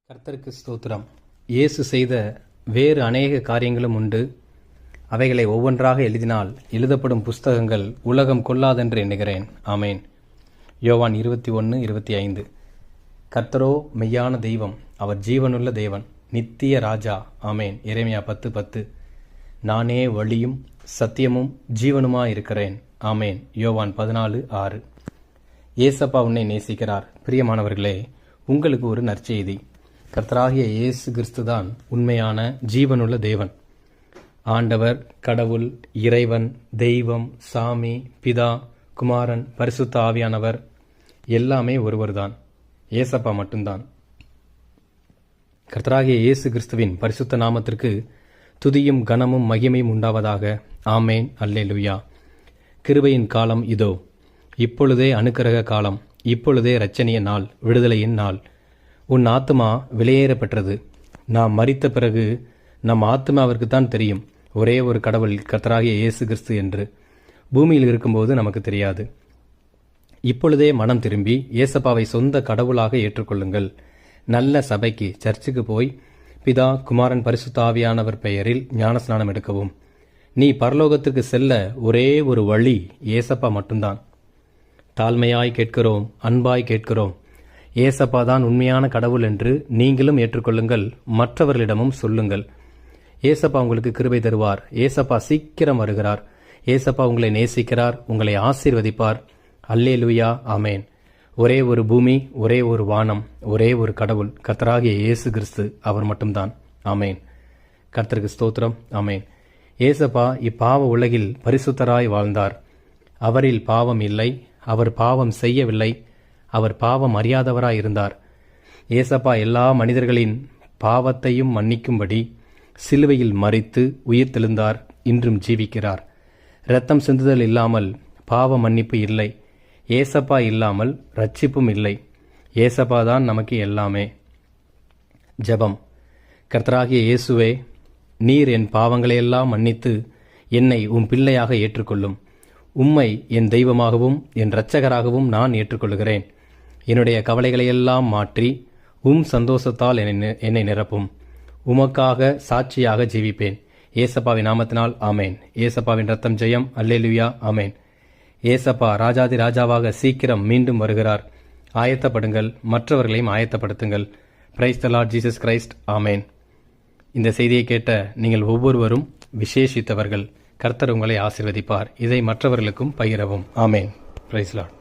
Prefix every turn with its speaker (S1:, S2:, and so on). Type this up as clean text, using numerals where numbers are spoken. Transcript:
S1: கர்த்தருக்கு ஸ்தோத்திரம். இயேசு செய்த வேறு அநேக காரியங்களும் உண்டு. அவைகளை ஒவ்வொன்றாக எழுதினால் எழுதப்படும் புஸ்தகங்கள் உலகம் கொள்ளாதென்று எண்ணுகிறேன். ஆமேன். யோவான் 21:25. கர்த்தரோ மெய்யான தெய்வம், அவர் ஜீவனுள்ள தேவன், நித்திய ராஜா. ஆமேன். எரேமியா 10:10. நானே வழியும் சத்தியமும் ஜீவனுமாயிருக்கிறேன். ஆமேன். யோவான் 14:6. ஏசப்பா உன்னை நேசிக்கிறார். பிரியமானவர்களே, உங்களுக்கு ஒரு நற்செய்தி. கர்த்தராகிய இயேசு கிறிஸ்துதான் உண்மையான ஜீவனுள்ள தேவன். ஆண்டவர், கடவுள், இறைவன், தெய்வம், சாமி, பிதா, குமாரன், பரிசுத்த ஆவியானவர் எல்லாமே ஒருவர்தான். ஏசப்பா மட்டும்தான். கர்த்தராகிய இயேசு கிறிஸ்துவின் பரிசுத்த நாமத்திற்கு துதியும் கனமும் மகிமையும் உண்டாவதாக. ஆமேன். அல்லேலூயா. கிருபையின் காலம் இதோ, இப்பொழுதே அனுக்கிரக காலம், இப்பொழுதே இரட்சணிய நாள், விடுதலையின் நாள். உன் ஆத்மா வெளியேற பெற்றது. நாம் மரித்த பிறகு நம் ஆத்மாவிற்குத்தான் தெரியும் ஒரே ஒரு கடவுள், கர்த்தராகிய இயேசு கிறிஸ்து என்று. பூமியில் இருக்கும்போது நமக்கு தெரியாது. இப்பொழுதே மனம் திரும்பி ஏசப்பாவை சொந்த கடவுளாக ஏற்றுக்கொள்ளுங்கள். நல்ல சபைக்கு, சர்ச்சுக்கு போய் பிதா, குமாரன், பரிசுத்த ஆவியானவர் பெயரில் ஞானஸ்நானம் எடுக்கவும். நீ பரலோகத்துக்கு செல்ல ஒரே ஒரு வழி ஏசப்பா மட்டும்தான். தாழ்மையாய் கேட்கிறோம், அன்பாய் கேட்கிறோம். ஏசப்பா தான் உண்மையான கடவுள் என்று நீங்களும் ஏற்றுக்கொள்ளுங்கள், மற்றவர்களிடமும் சொல்லுங்கள். ஏசப்பா உங்களுக்கு கிருபை தருவார். ஏசப்பா சீக்கிரம் வருகிறார். ஏசப்பா உங்களை நேசிக்கிறார், உங்களை ஆசீர்வதிப்பார். அல்லேலூயா. ஆமேன். ஒரே ஒரு பூமி, ஒரே ஒரு வானம், ஒரே ஒரு கடவுள், கர்த்தராகிய இயேசு கிறிஸ்து, அவர் மட்டும்தான். ஆமேன். கர்த்தருக்கு ஸ்தோத்திரம். ஆமேன். ஏசப்பா இப்பாவ உலகில் பரிசுத்தராய் வாழ்ந்தார். அவரில் பாவம் இல்லை, அவர் பாவம் செய்யவில்லை, அவர் பாவம் அறியாதவராய் இருந்தார். ஏசப்பா எல்லா மனிதர்களின் பாவத்தையும் மன்னிக்கும்படி சிலுவையில் மரித்து உயிர் தெழுந்தார். இன்றும் ஜீவிக்கிறார். இரத்தம் சிந்துதல் இல்லாமல் பாவ மன்னிப்பு இல்லை. ஏசப்பா இல்லாமல் ரட்சிப்பும் இல்லை. ஏசப்பா தான் நமக்கு எல்லாமே. ஜெபம். கர்த்தராகிய இயேசுவே, நீர் என் பாவங்களையெல்லாம் மன்னித்து என்னை உம் பிள்ளையாக ஏற்றுக்கொள்ளும். உம்மை என் தெய்வமாகவும் என் இரட்சகராகவும் நான் ஏற்றுக்கொள்கிறேன். என்னுடைய கவலைகளையெல்லாம் மாற்றி உம் சந்தோஷத்தால் என்னை நிரப்பும். உமக்காக சாட்சியாக ஜீவிப்பேன். ஏசப்பாவின் நாமத்தினால். ஆமேன். ஏசப்பாவின் ரத்தம் ஜெயம். அல்லேலூயா. ஆமேன். ஏசப்பா ராஜாதி ராஜாவாக சீக்கிரம் மீண்டும் வருகிறார். ஆயத்தப்படுங்கள், மற்றவர்களையும் ஆயத்தப்படுத்துங்கள். Praise the Lord Jesus Christ. ஆமேன். இந்த செய்தியை கேட்ட நீங்கள் ஒவ்வொருவரும் விசேஷித்தவர்கள். கர்த்தர் உங்களை ஆசீர்வதிப்பார். இதை மற்றவர்களுக்கும் பகிரவும். ஆமேன். Price the Lord.